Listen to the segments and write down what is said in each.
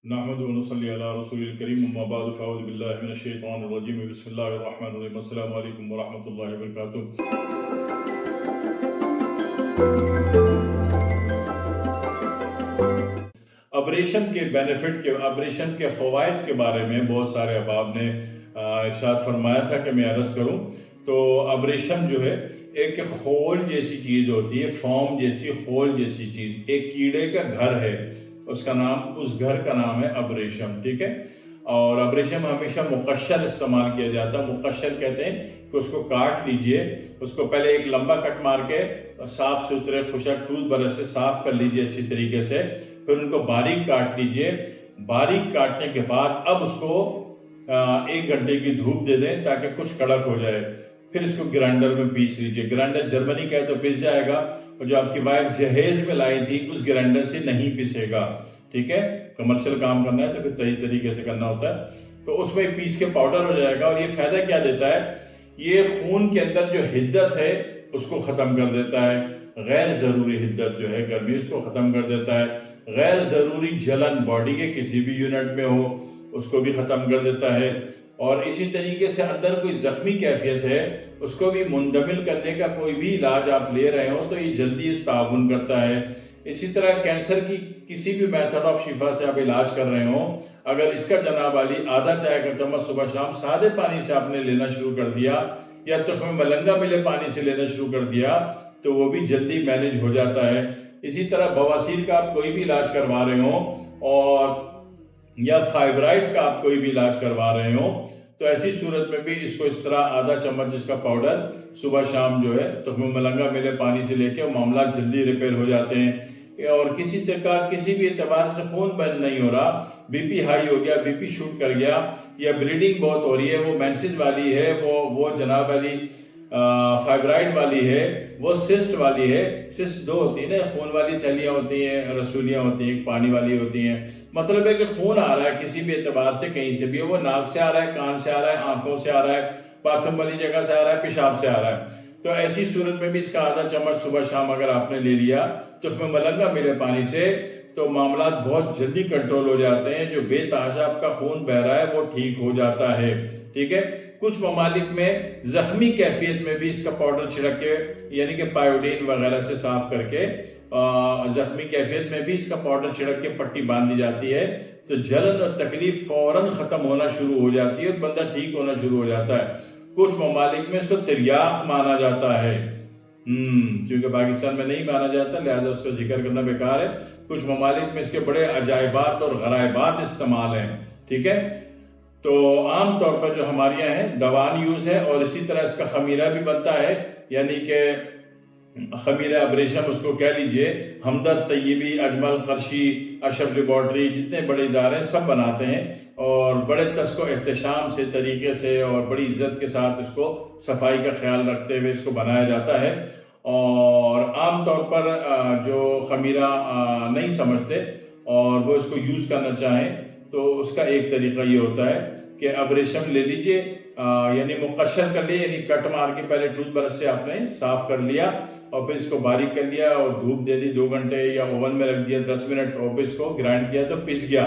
نحمد ونصلي على رسول الكريم اما بعد فاعوذ بالله من الشيطان الرجيم بسم الله الرحمن الرحيم السلام علیکم ورحمۃ اللہ وبرکاتہ۔ ابریشن کے فوائد کے بارے میں بہت سارے احباب نے ارشاد فرمایا تھا کہ میں عرض کروں۔ تو ابریشم جو ہے ایک خول جیسی چیز ہوتی ہے، فوم جیسی، خول جیسی چیز، ایک کیڑے کا گھر ہے، اس گھر کا نام ہے ابریشم، ٹھیک ہے۔ اور ابریشم ہمیشہ مقشر استعمال کیا جاتا ہے۔ مقشر کہتے ہیں کہ اس کو کاٹ لیجئے، اس کو پہلے ایک لمبا کٹ مار کے صاف ستھرے خشک ٹوتھ برش سے صاف کر لیجئے اچھی طریقے سے، پھر ان کو باریک کاٹ لیجئے۔ باریک کاٹنے کے بعد اب اس کو 1 گھنٹے کی دھوپ دے دیں تاکہ کچھ کڑک ہو جائے، پھر اس کو گرائنڈر میں پیس لیجئے۔ گرائنڈر جرمنی کا ہے تو پس جائے گا، اور جو آپ کی وائف جہیز میں لائی تھی اس گرائنڈر سے نہیں پسے گا، ٹھیک ہے۔ کمرشل کام کرنا ہے تو پھر صحیح طریقے سے کرنا ہوتا ہے، تو اس میں پیس کے پاؤڈر ہو جائے گا۔ اور یہ فائدہ کیا دیتا ہے؟ یہ خون کے اندر جو حدت ہے اس کو ختم کر دیتا ہے، غیر ضروری حدت جو ہے گرمی اس کو ختم کر دیتا ہے، غیر ضروری جلن باڈی کے کسی بھی یونٹ میں ہو اس کو بھی ختم کر دیتا ہے، اور اسی طریقے سے اندر کوئی زخمی کیفیت ہے اس کو بھی مندمل کرنے کا کوئی بھی علاج آپ لے رہے ہو تو یہ جلدی تعاون کرتا ہے۔ اسی طرح کینسر کی کسی بھی میتھڈ آف شفا سے آپ علاج کر رہے ہوں، اگر اس کا جناب علی آدھا چائے کا چمچ صبح شام سادے پانی سے آپ نے لینا شروع کر دیا، یا تخم ملنگا ملے پانی سے لینا شروع کر دیا تو وہ بھی جلدی مینج ہو جاتا ہے۔ اسی طرح بواسیر کا آپ کوئی بھی علاج کروا رہے ہوں، اور یا فائبرائڈ کا آپ کوئی بھی علاج کروا رہے ہوں، تو ایسی صورت میں بھی اس کو اس طرح آدھا چمچ اس کا پاؤڈر صبح شام جو ہے تخم ملنگا ملے پانی سے لے کے معاملات جلدی ریپیئر ہو جاتے ہیں۔ اور کسی بھی اعتبار سے خون بند نہیں ہو رہا، بی پی ہائی ہو گیا، بی پی شوٹ کر گیا، یا بلیڈنگ بہت ہو رہی ہے، وہ مینسز والی ہے، وہ جناب علی فائبرائڈ والی ہے، وہ سسٹ والی ہے۔ سسٹ 2 ہوتی ہیں نا، خون والی تھیلیاں ہوتی ہیں، رسولیاں ہوتی ہیں، پانی والی ہوتی ہیں۔ مطلب ہے کہ خون آ رہا ہے کسی بھی اعتبار سے کہیں سے بھی، وہ ناک سے آ رہا ہے، کان سے آ رہا ہے، آنکھوں سے آ رہا ہے، باتھ روم والی جگہ سے آ رہا ہے، پیشاب سے آ رہا ہے، تو ایسی صورت میں بھی اس کا آدھا چمچ صبح شام اگر آپ نے لے لیا تو اس میں ملنگا ملے پانی سے، تو معاملات بہت جلدی کنٹرول ہو جاتے ہیں۔ جو بے تحاشا آپ کا خون بہ رہا ہے وہ ٹھیک ہو جاتا ہے، ٹھیک ہے۔ کچھ ممالک میں زخمی کیفیت میں بھی اس کا پاؤڈر چھڑک کے، یعنی کہ پائیوڈین وغیرہ سے صاف کر کے زخمی کیفیت میں بھی اس کا پاؤڈر چھڑک کے پٹی باندھ دی جاتی ہے، تو جلن اور تکلیف فوراً ختم ہونا شروع ہو جاتی ہے اور بندہ ٹھیک ہونا شروع ہو جاتا ہے۔ کچھ ممالک میں اس کو تریاق مانا جاتا ہے، چونکہ پاکستان میں نہیں مانا جاتا لہذا اس کا ذکر کرنا بیکار ہے۔ کچھ ممالک میں اس کے بڑے عجائبات اور غرائبات استعمال ہیں، ٹھیک ہے۔ تو عام طور پر جو ہمارے یہاں ہے دوان یوز ہے، اور اسی طرح اس کا خمیرہ بھی بنتا ہے، یعنی کہ خمیرہ ابریشم اس کو کہہ لیجئے۔ ہمدرد طیبی، اجمل قرشی، اشرف لیبارٹری، جتنے بڑے ادارے ہیں سب بناتے ہیں، اور بڑے تسک و احتشام سے طریقے سے اور بڑی عزت کے ساتھ اس کو صفائی کا خیال رکھتے ہوئے اس کو بنایا جاتا ہے۔ اور عام طور پر جو خمیرہ نہیں سمجھتے اور وہ اس کو یوز کرنا چاہیں تو اس کا ایک طریقہ یہ ہوتا ہے کہ ابریشم لے لیجئے، یعنی مقشر کر لیا، یعنی کٹ مار کے پہلے ٹوتھ برش سے آپ نے صاف کر لیا، اور پھر اس کو باریک کر لیا اور دھوپ دے دی 2 گھنٹے، یا اوون میں رکھ دیا 10 منٹ، اور پھر اس کو گرائنڈ کیا تو پس گیا۔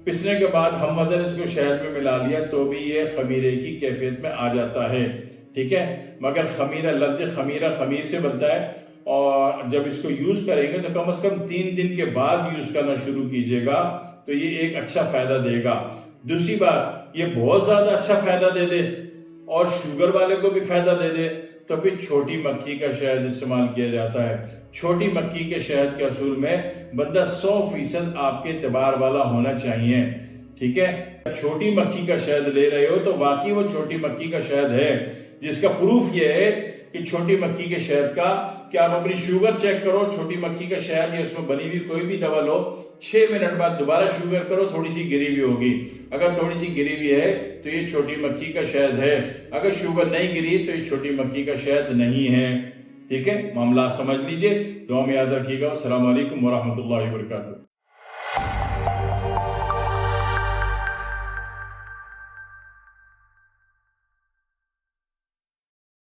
پسنے کے بعد ہم وزن اس کو شہد میں ملا لیا تو بھی یہ خمیرے کی کیفیت میں آ جاتا ہے، ٹھیک ہے۔ مگر خمیرہ، لفظ خمیرہ خمیر سے بنتا ہے، اور جب اس کو یوز کریں گے تو کم از کم 3 دن کے بعد یوز کرنا شروع کیجئے گا تو یہ ایک اچھا فائدہ دے گا۔ دوسری بات، یہ بہت زیادہ اچھا فائدہ دے دے اور شوگر والے کو بھی فائدہ دے دے تو پھر چھوٹی مکھی کا شہد استعمال کیا جاتا ہے۔ چھوٹی مکھی کے شہد کے اصول میں بندہ 100% آپ کے اعتبار والا ہونا چاہیے، ٹھیک ہے۔ چھوٹی مکھی کا شہد لے رہے ہو تو واقعی وہ چھوٹی مکھی کا شہد ہے، جس کا پروف یہ ہے کہ چھوٹی مکھی کے شہد کا، کہ آپ اپنی شوگر چیک کرو، چھوٹی مکھی کا شہد یا اس میں بنی ہوئی کوئی بھی دوا لو، 6 منٹ بعد دوبارہ شوگر کرو، تھوڑی سی گری ہوئی ہوگی۔ اگر تھوڑی سی گری ہوئی ہے تو یہ چھوٹی مکھی کا شہد ہے، اگر شوگر نہیں گری تو یہ چھوٹی مکھی کا شہد نہیں ہے، ٹھیک ہے۔ معاملہ سمجھ لیجئے، دعا میں یاد رکھیے گا۔ السلام علیکم ورحمۃ اللہ وبرکاتہ۔